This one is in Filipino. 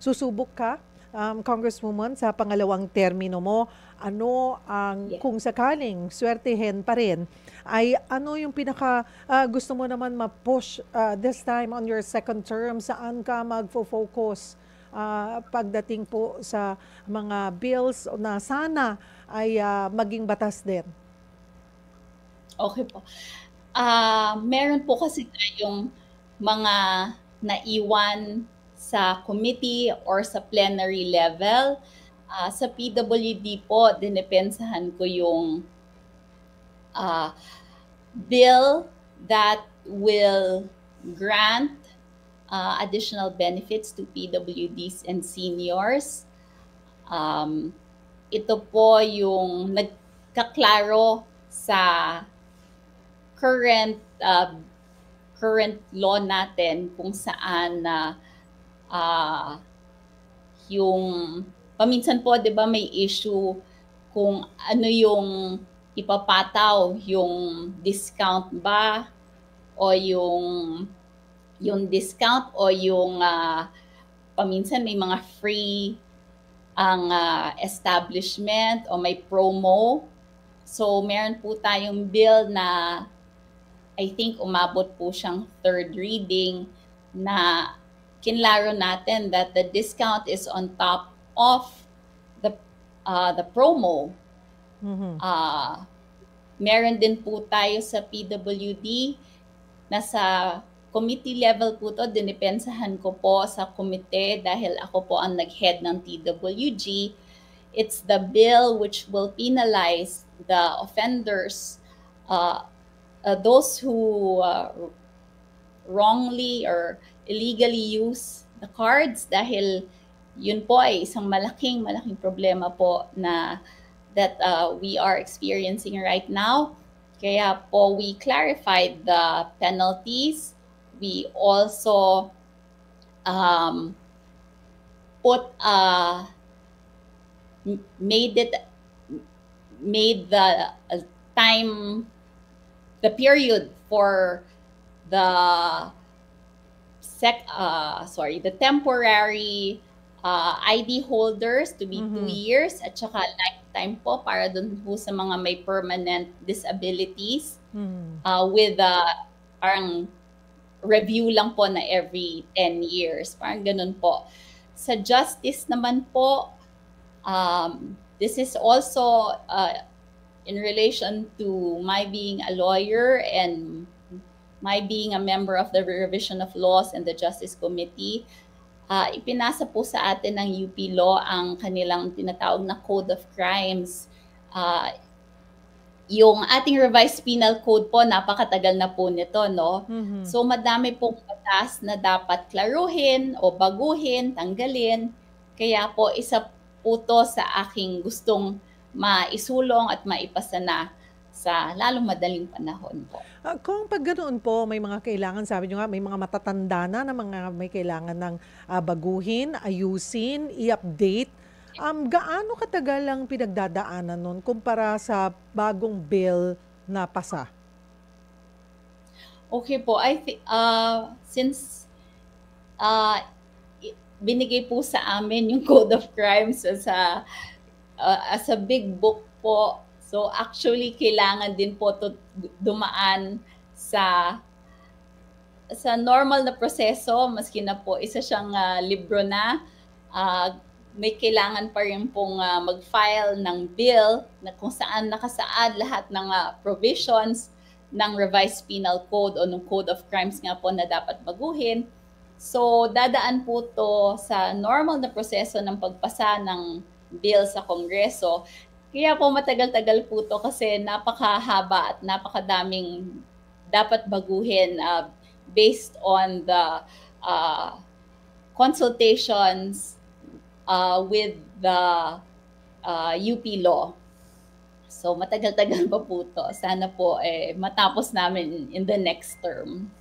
susubok ka, Congresswoman, sa pangalawang termino mo. Ano ang, Yeah. kung sakaling swertihin pa rin, ay ano yung pinaka gusto mo naman ma-push this time on your second term? Saan ka magfo-focus pagdating po sa mga bills na sana ay maging batas din? Okay po. Meron po kasi tayong mga naiwan sa committee or sa plenary level. Sa PWD po, dinepensahan ko yung uh, bill that will grant additional benefits to PWDs and seniors. Ito po yung nagkaklaro sa current law natin kung saan yung paminsan po 'di ba may issue kung ano yung ipapataw, yung discount ba o yung discount o yung paminsan may mga free ang establishment o may promo. So meron po tayong bill na I think umabot po siyang third reading na kinlaro natin that the discount is on top of the promo. Meron din po tayo sa PWD, nasa committee level po to, dinipensahan ko po sa komite dahil ako po ang nag-head ng TWG. It's the bill which will penalize the offenders, those who wrongly or illegally use the cards dahil yun po ay isang malaking problema po na that we are experiencing right now. Kaya po we clarified the penalties. We also made the time, the period for the the temporary ID holders to be 2 years at saka lifetime po para dun po sa mga may permanent disabilities with parang review lang po na every 10 years. Parang ganun po. Sa justice naman po, this is also in relation to my being a lawyer and my being a member of the Revision of Laws and the Justice Committee. Ipinasa po sa atin ng UP Law ang kanilang tinatawag na Code of Crimes. Yung ating revised penal code po, napakatagal na po nito, no? So madami pong batas na dapat klaruhin o baguhin, tanggalin. Kaya po isa po to sa aking gustong maisulong at maipasa na sa lalong madaling panahon po. Kung pag ganoon po, may mga kailangan, sabi nyo nga, may mga matatanda na mga may kailangan ng baguhin, ayusin, i-update. Gaano katagal ang pinagdadaanan nun kumpara sa bagong bill na pasa? Okay po, I think since binigay po sa amin yung Code of Crimes as a big book po. So actually kailangan din po to dumaan sa normal na proseso, maski na po isa siyang libro na, may kailangan pa rin pong mag-file ng bill na kung saan nakasaad lahat ng provisions ng revised penal code o ng Code of Crimes nga po na dapat baguhin. So dadaan po to sa normal na proseso ng pagpasa ng bill sa Kongreso. Kaya po matagal-tagal po to kasi napakahaba at napakadaming dapat baguhin based on the consultations with the UP Law. So matagal-tagal pa po to. Sana po matapos namin in the next term.